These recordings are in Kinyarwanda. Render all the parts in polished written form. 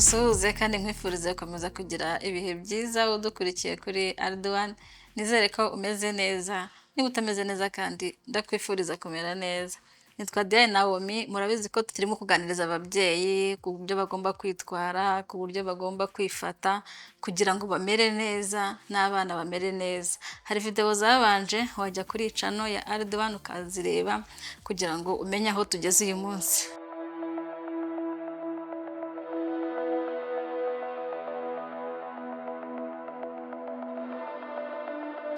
ngusuhuze kandi nkwifuriza gukomeza kugira ibihe byiza udukurikiye kuri Arduan. Nizere ko umeze neza. Niba utameze neza kandi ndakwifuriza kumera neza. Nitwa Diane Naomi, murabizi ko turimo kuganiriza ababyeyi ku buryo bagomba kwitwara, ku buryo bagomba kwifata kugira ngo bamere neza n'abana bamere neza. Hari video zabanje wajya kuri channel ya Arduan ukazireba kugira ngo umenye aho tugeze uyu munsi.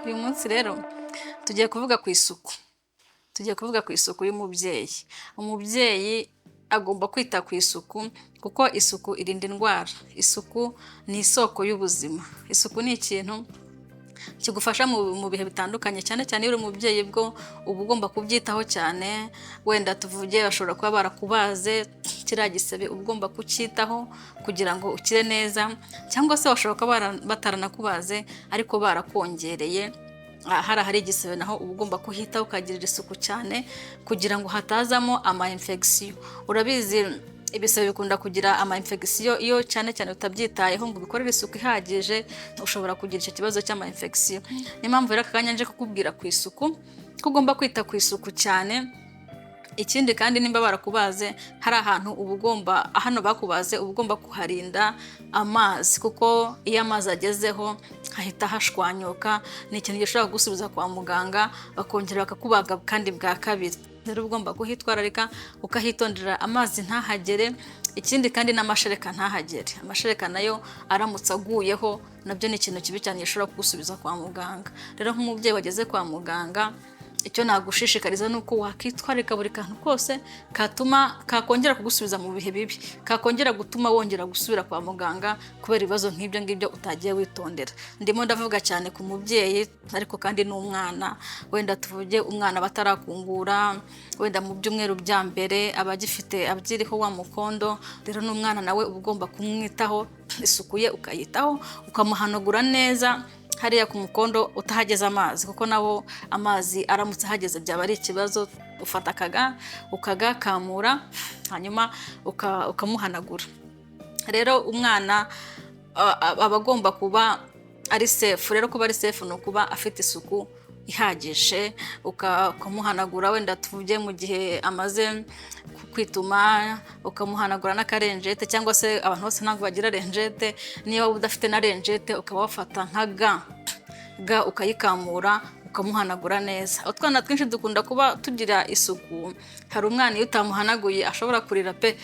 Uyu munsi rero tugiye kuvuga ku isuku. Tugiye kuvuga ku isuku y'umubyeyi. Umubyeyi agomba kwita ku isuku kuko isuku irinda indwara. Isuku ni isoko y'ubuzima. Isuku ni ikintu kigufasha mu bihe bitandukanye, cyane cyane iyo uri umubyeyi bwo uba ugomba kubyitaho cyane. Wenda tuvuge bashobora kuba barakubaze kiriya gisebe, uba ugomba kucyitaho kugira ngo ukire neza, cyangwa se bashobora kuba bataranakubaze ariko barakongereye hari igisebe, naho uba ugomba kuhitaho ukagirira isuku cyane kugira ngo hatazamo ama infection. Urabizi ibisebe bikunda kugira ama infection iyo cyane cyane utabyitayeho ngo bikorere isuku ihagije, ushobora kugira icyo kibazo cy'ama infection. Ni impamvu rero akanya nje kukubwira ku isuku ko ugomba kwita ku isuku cyane. Ikindi kandi nimba barakubaze hari ahantu uba ugomba, hano bakubaze uba ugomba kuharinda amazi, kuko iyo amazi agezeho hahita hashwanyuka, ni ikintu gishobora gusubiza kwa muganga bakongera bakakubaga kandi bwa kabiri. Rero ugomba kuhitwararika ukahitondera amazi ntahagere. Ikindi kandi n'amashereka ntahagere. Amashereka nayo aramutse aguyeho nabyo ni ikintu kibi cyane gishobora kugusubiza kwa muganga. Rero nk'umubyeyi wageze kwa muganga, icyo nagushishikariza ni uko wakitwararika buri kantu kose kakongera kugusubiza mu bihe bibi, kakongera gutuma wongera gusubira kwa muganga kubera ibibazo nk'ibyo ngibyo utagiye witondera. Ndimo ndavuga cyane ku mubyeyi ariko kandi n'umwana. Wenda tuvuge umwana batarakungura, wenda mu byumweru bya mbere abagifite abyiriho wa mukondo. Rero n'umwana nawe uba ugomba kumwitaho, isuku ye ukayitaho, ukamuhanagura neza hariya ku mukondo utahageze amazi, kuko nabo amazi aramutse ahageze byaba ari ikibazo. Ufata ukagakamura hanyuma ukamuhanagura. Rero umwana aba agomba kuba ari safe. Rero kuba ari safe ni ukuba afite isuku ihagije, ukamuhanagura. Wenda tuvuge mu gihe amaze kwituma ukamuhanagura n'akarenjete, cyangwa se abantu bose ntabwo bagira renjete. Niba udafite na renjete ukaba wafata nka ga ukayikamura ukamuhanagura neza. Utwana twinshi dukunda kuba tugira isuku, hari umwana iyo utamuhanaguye ashobora kurira pe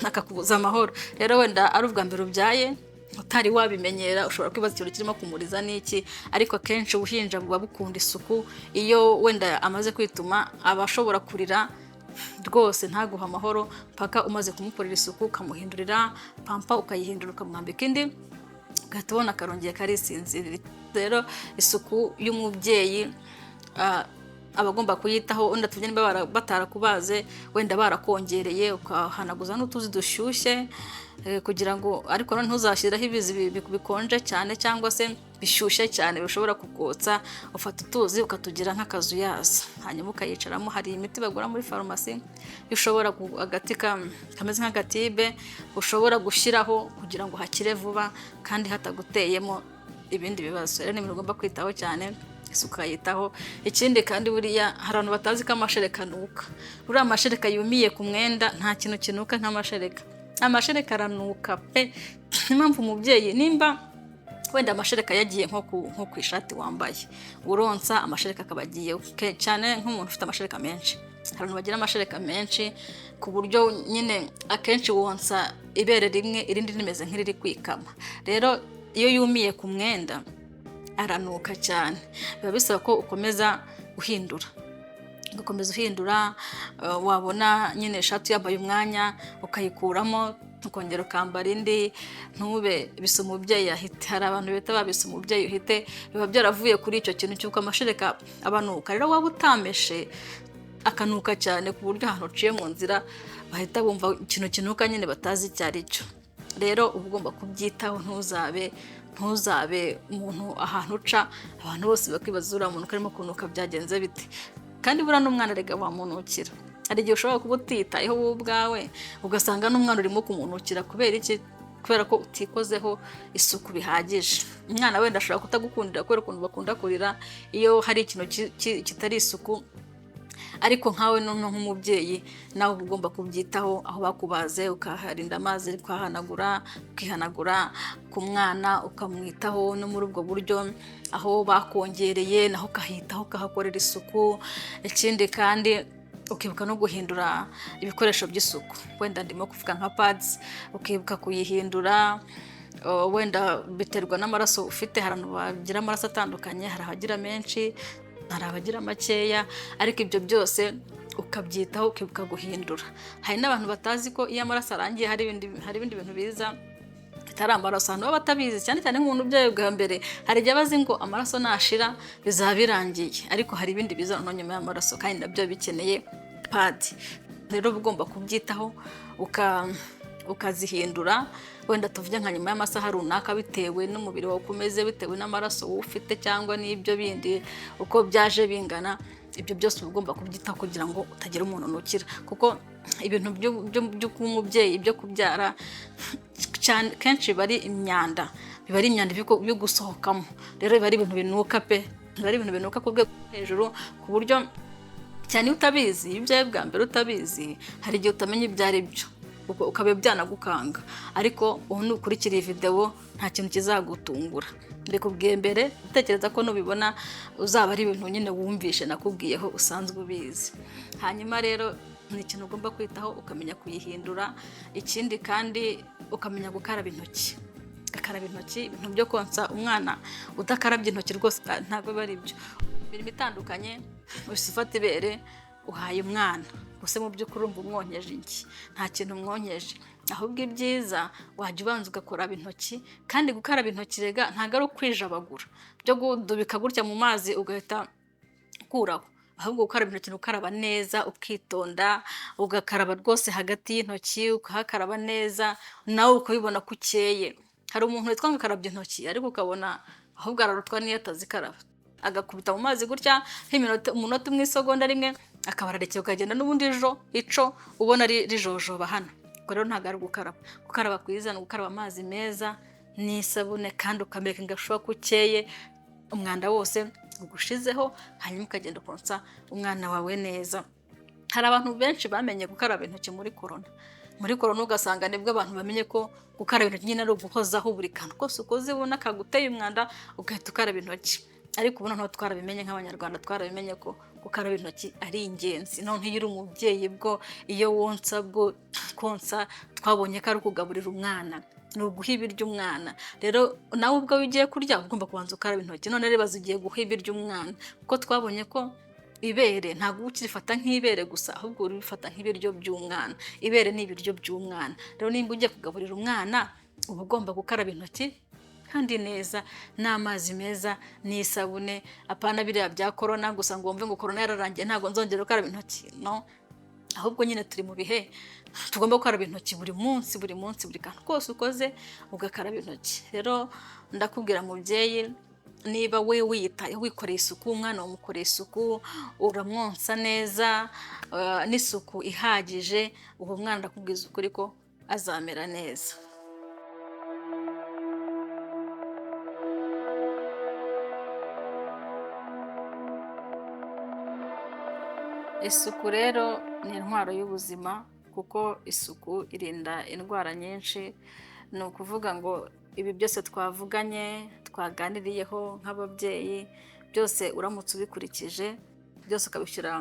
akakubuza amahoro. Rero wenda ari ubwa mbere ubyaye utari wabimenyera, ushobora kwibaza ikintu kirimo kumuriza n'iki, ariko akenshi ubuhinja buba bukunda isuku. Iyo wenda amaze kwituma aba ashobora kurira rwose ntaguha amahoro paka umaze kumukorera isuku, ukamuhindurira pampa, ukayihindura, ukamwambika indi, ugahita ubona akarongeye karisinzirira. Rero isuku y'umubyeyi aba agomba kuyitaho. Wenda tuvuge niba batarakubaze, wenda barakongereye, ukahanaguza n'utuzi dushyushye kugira ngo, ariko none ntuzashyiraho ibizi bikonje cyane cyangwa se bishyushye cyane bishobora kukotsa. Ufata utuzi ukatugira nk'akazuyazi, hanyuma ukayicaramo. Hari imiti bagura muri farumasi ushobora agati kameze nk'agatibe ushobora gushyiraho kugira ngo hakire vuba kandi hataguteyemo ibindi bibazo. Rero ni ibintu ugomba kwitaho cyane, isuku yitaho. Ikindi kandi buriya hari abantu batazi ko amashereka anuka. Buriya amashereka yumiye ku mwenda nta kintu kinuka nk'amashereka. Amashereka aranuka pe. Impamvu umubyeyi nimba wenda amashereka yagiye nko ku ishati wambaye uronsa, amashereka akabagiye cyane nk'umuntu ufite amashereka menshi. Hari abantu bagira amashereka menshi ku buryo nyine akenshi wonsa ibere rimwe irindi rimeze nk'iriri kwikama. Rero iyo yumiye ku mwenda aranuka cyane. Biba bisaba ko ukomeza uhindura, wabona nyine ishati yambaye umwanya ukayikuramo ukongera ukambara indi. Ntube bisa umubyeyi ahite. Hari abantu bita babisa umubyeyi uhite, biba byaravuye kuri icyo kintu cy'uko amashereka abanuka. Rero waba utameshe akanuka cyane ku buryo ahantu uciye mu nzira bahita bumva ikintu kinuka nyine batazi icyo ari cyo. Rero uba ugomba kubyitaho, ntuzabe umuntu ahantu uca abantu bose bakwibaza uriya muntu karimo kunuka byagenze bite. Kandi buriya n'umwana rega wamunukira. Hari igihe ushobora kuba utitayeho wowe ubwawe ugasanga n'umwana urimo kumunukira kubera iki kubera ko utikozeho isuku bihagije. Umwana wenda ashobora kutagukundira kubera ukuntu bakunda kurira iyo hari ikintu kitari isuku, ariko nkawe noneho nk'umubyeyi nawe uba ugomba kubyitaho, aho bakubaze ukaharinda amazi, ukihanagura ku mwana ukamwitaho no muri ubwo buryo, aho bakongereye naho ukahitaho ukahakorera isuku. Ikindi kandi ukibuka no guhindura ibikoresho by'isuku, wenda ndimo kuvuga nka pads, ukibuka kuyihindura. Wenda biterwa n'amaraso ufite, hari abantu bagira amaraso atandukanye, hari abagira menshi, hari abagira makeya, ariko ibyo byose ukabyitaho ukibuka guhindura. Hari n'abantu batazi ko iyo amaraso arangiye hari ibindi bintu biza bitari amaraso. Abantu baba batabizi, cyane cyane nk'umuntu ubyaye bwa mbere, hari igihe abazi ngo amaraso nashira bizaba birangiye, ariko hari ibindi biza no nyuma y'amaraso kandi nabyo bikeneye pad. Rero uba ugomba kubyitaho ukazihindura, wenda tuvuge nka nyuma y'amasaha runaka, bitewe n'umubiri wawe ukomeze, bitewe n'amaraso wowe ufite cyangwa n'ibyo bindi uko byaje bingana. Ibyo byose uba ugomba kubyitaho kugira ngo utagira umuntu nukira, kuko ibintu byo kuba umubyeyi, byo kubyara kenshi biba ari imyanda byo gusohokamo. Rero biba ari ibintu binuka pe, biba ari ibintu binuka ku rwego hejuru, ku buryo cyane utabizi, iyo ubyaye bwa mbere utabizi, hari igihe utamenya ibyo ari byo, ukaba byanagukanga. Ariko ubu nukurikira iyi video nta kintu kizagutungura. Mbikubwiye mbere, utekereza ko nubibona uzaba ari ibintu nyine wumvishe nakubwiyeho usanzwe ubizi. Hanyuma rero ni ikintu ugomba kwitaho, ukamenya kuyihindura. Ikindi kandi ukamenya gukaraba intoki. Gukaraba intoki, ibintu byo konsa umwana udakarabye intoki rwose ntabwo biba ari byo. Imirimo itandukanye, ufata ibere uhaye umwana, gusa mu by'ukuri urumva umwonyeje iki? Nta kintu umwonyeje. Ahubwo ibyiza wajya ubanza ugakaraba intoki, kandi gukaraba intoki rega ntabwo ari ukwijabagura byo gudubika gutya mu mazi ugahita ukuraho. Ahubwo gukaraba intoki ukaraba neza, ukitonda, ugakaraba rwose hagati y'intoki, ukahakaraba neza, nawe ukabibona ko ukeye. Hari umuntu witwa ngo akarabye intoki, ariko ukabona ahubwo ararutwa n'iyo atazikaraba, agakubita mu mazi gutya umunota umwe, isegonda rimwe, akaba ararekeye ukagenda n'ubundi ico ubona rijojoba hano. Ubwo rero ntabwo ari gukaraba. Gukaraba kwiza ni gukaraba amazi meza n'isabune, kandi ukamereka ngashoboka ko ukeye, umwanda wose ugushizeho, hanyuma ukagenda konsa umwana wawe neza. Hari abantu benshi bamenye gukaraba intoki muri corona. Muri corona ugasanga nibwo abantu bamenye ko gukaraba intoki nyine ari uguhozaho buri kantu kose ukoze ubona kaguteye umwanda ugahita ukaraba intoki. Ariko ubu noneho twarabimenye nk'Abanyarwanda, twarabimenye ko gukaraba intoki ari ingenzi. Noneho iyo uri umubyeyi, bwo iyo wonsa, bwo konsa, twabonye ko ari ukugaburira umwana, ni uguha ibiryo umwana. Rero nawe ubwo ugiye kurya ugomba kubanza ukaraba intoki. None reba ugiye guha ibiryo umwana, kuko twabonye ko ibere ntabwo ukirifata nk'ibere gusa, ahubwo urifata nk'ibiryo by'umwana. Ibere ni ibiryo by'umwana. Rero nimba ugiye kugaburira umwana, uba ugomba gukaraba intoki kandi neza, n'amazi meza n'isabune. Apana biriya bya corona gusa ngo wumve ngo corona yararangiye ntabwo nzongera gukaraba intoki, no. Ahubwo nyine turi mu bihe tugomba gukaraba intoki buri munsi, buri kantu kose ukoze ugakaraba intoki. Rero ndakubwira mubyeyi, niba we wiyitaye, wikoreye isuku, umwana wamukoreye isuku, uramwonsa neza n'isuku ihagije, uwo mwana ndakubwiza ukuri ko azamera neza. Isuku rero ni intwaro y'ubuzima, kuko isuku irinda indwara nyinshi. Ni ukuvuga ngo ibi byose twavuganye, twaganiriyeho nk'ababyeyi, byose uramutse ubikurikije, byose ukabishyira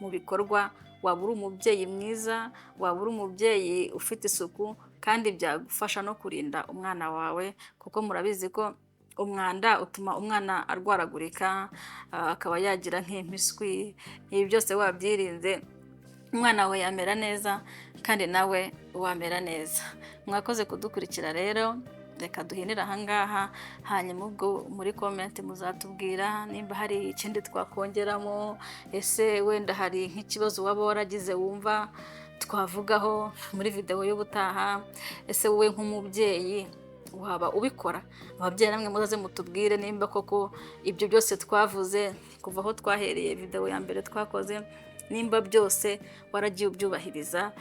mu bikorwa, waba uri umubyeyi mwiza, waba uri umubyeyi ufite isuku, kandi byagufasha no kurinda umwana wawe, kuko murabizi ko umwanda utuma umwana arwaragurika, akaba yagira nk'impiswi. Ibi byose wabyirinze, umwana wawe yamera neza, kandi nawe wamera neza. Mwakoze kudukurikira rero, reka duhinire ahangaha, hanyuma ubwo muri comment muzatubwira nimba hari ikindi twakongeramo, ese wenda hari nk'ikibazo waba waragize wumva twavugaho muri video y'ubutaha. Ese wowe nk'umubyeyi waba ubikora? Ababyeyi namwe muzaze mutubwire nimba koko ibyo byose twavuze kuva aho twahereye video ya mbere twakoze, nimba byose waragiye ubyubahiriza,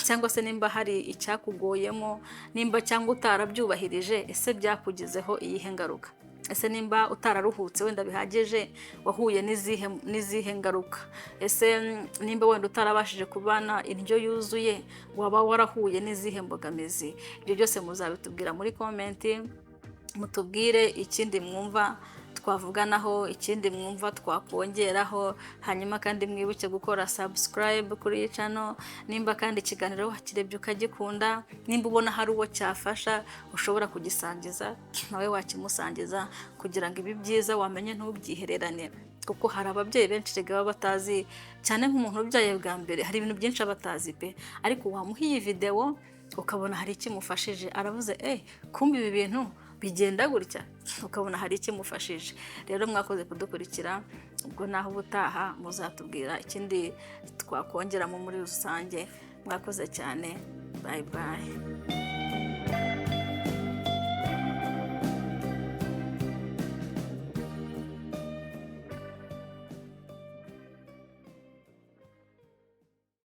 cyangwa se nimba hari icyakugoyemo, nimba cyangwa utarabyubahirije, ese byakugizeho iyihe ngaruka? Ese nimba utararuhutse wenda bihagije, wahuye n'izihe ngaruka? Ese nimba wenda utarabashije kubana indyo yuzuye, waba warahuye n'izihe mbogamizi? Ibyo byose muzabitubwira muri komenti, mutubwire ikindi mwumva twavuganaho, ikindi mwumva twakongeraho, hanyuma kandi mwibuke gukora subscribe kuri iyi channel. Nimba kandi ikiganiro wakirebye ukagikunda, nimba ubona hari uwo cyafasha, ushobora kugisangiza nawe wakimusangiza, kugira ngo ibi byiza wamenye ntubyihererane, kuko hari ababyeyi benshi baba batazi, cyane nk'umuntu ubyaye bwa mbere hari ibintu byinshi abatazi pe, ariko wamuha iyi video ukabona hari ikimufashije, aravuze kumbe ibi bintu bigenda gutya, ukabona hari ikimufashije. Rero mwakoze kudukurikira, ubwo naho ubutaha muzatubwira ikindi twakongeramo muri rusange. Mwakoze cyane, bye bye.